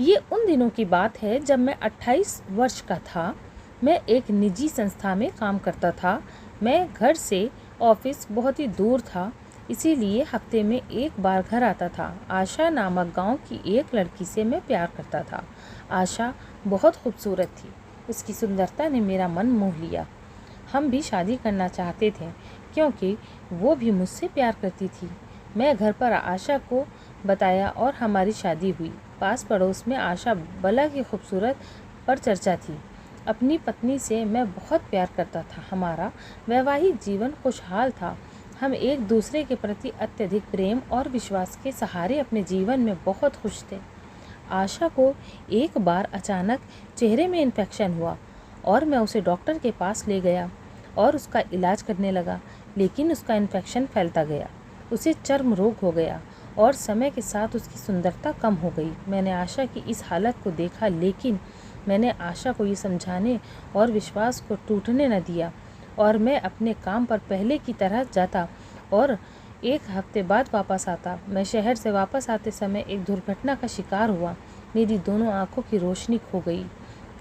ये उन दिनों की बात है जब मैं 28 वर्ष का था। मैं एक निजी संस्था में काम करता था। मैं घर से ऑफिस बहुत ही दूर था, इसीलिए हफ्ते में एक बार घर आता था। आशा नामक गांव की एक लड़की से मैं प्यार करता था। आशा बहुत खूबसूरत थी। उसकी सुंदरता ने मेरा मन मोह लिया। हम भी शादी करना चाहते थे क्योंकि वो भी मुझसे प्यार करती थी। मैं घर पर आशा को बताया और हमारी शादी हुई। पास पड़ोस में आशा भला की खूबसूरत पर चर्चा थी। अपनी पत्नी से मैं बहुत प्यार करता था। हमारा वैवाहिक जीवन खुशहाल था। हम एक दूसरे के प्रति अत्यधिक प्रेम और विश्वास के सहारे अपने जीवन में बहुत खुश थे। आशा को एक बार अचानक चेहरे में इन्फेक्शन हुआ और मैं उसे डॉक्टर के पास ले गया और उसका इलाज करने लगा, लेकिन उसका इन्फेक्शन फैलता गया। उसे चर्म रोग हो गया और समय के साथ उसकी सुंदरता कम हो गई। मैंने आशा की इस हालत को देखा, लेकिन मैंने आशा को ये समझाने और विश्वास को टूटने न दिया और मैं अपने काम पर पहले की तरह जाता और एक हफ्ते बाद वापस आता। मैं शहर से वापस आते समय एक दुर्घटना का शिकार हुआ। मेरी दोनों आंखों की रोशनी खो गई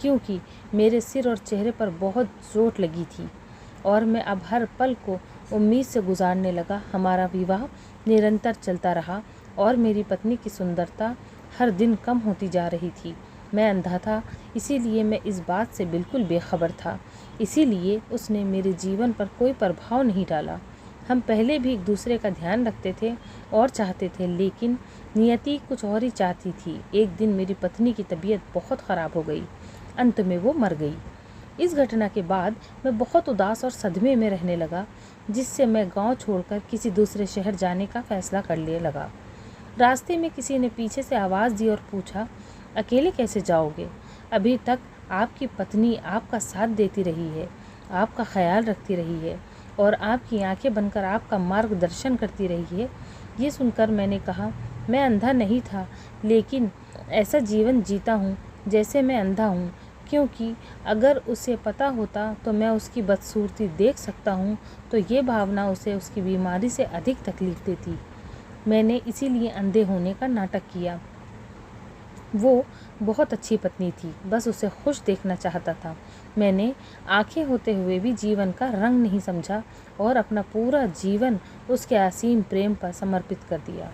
क्योंकि मेरे सिर और चेहरे पर बहुत चोट लगी थी और मैं अब हर पल को उम्मीद से गुजारने लगा। हमारा विवाह निरंतर चलता रहा और मेरी पत्नी की सुंदरता हर दिन कम होती जा रही थी। मैं अंधा था, इसीलिए मैं इस बात से बिल्कुल बेखबर था। इसीलिए उसने मेरे जीवन पर कोई प्रभाव नहीं डाला। हम पहले भी एक दूसरे का ध्यान रखते थे और चाहते थे, लेकिन नियति कुछ और ही चाहती थी। एक दिन मेरी पत्नी की तबीयत बहुत ख़राब हो गई। अंत में वो मर गई। इस घटना के बाद मैं बहुत उदास और सदमे में रहने लगा, जिससे मैं गांव छोड़कर किसी दूसरे शहर जाने का फैसला कर लेने लगा। रास्ते में किसी ने पीछे से आवाज़ दी और पूछा, अकेले कैसे जाओगे? अभी तक आपकी पत्नी आपका साथ देती रही है, आपका ख्याल रखती रही है और आपकी आंखें बनकर आपका मार्गदर्शन करती रही है। ये सुनकर मैंने कहा, मैं अंधा नहीं था, लेकिन ऐसा जीवन जीता हूँ जैसे मैं अंधा हूँ, क्योंकि अगर उसे पता होता तो मैं उसकी बदसूरती देख सकता हूँ, तो ये भावना उसे उसकी बीमारी से अधिक तकलीफ़ देती। मैंने इसीलिए अंधे होने का नाटक किया। वो बहुत अच्छी पत्नी थी, बस उसे खुश देखना चाहता था। मैंने आंखें होते हुए भी जीवन का रंग नहीं समझा और अपना पूरा जीवन उसके असीम प्रेम पर समर्पित कर दिया।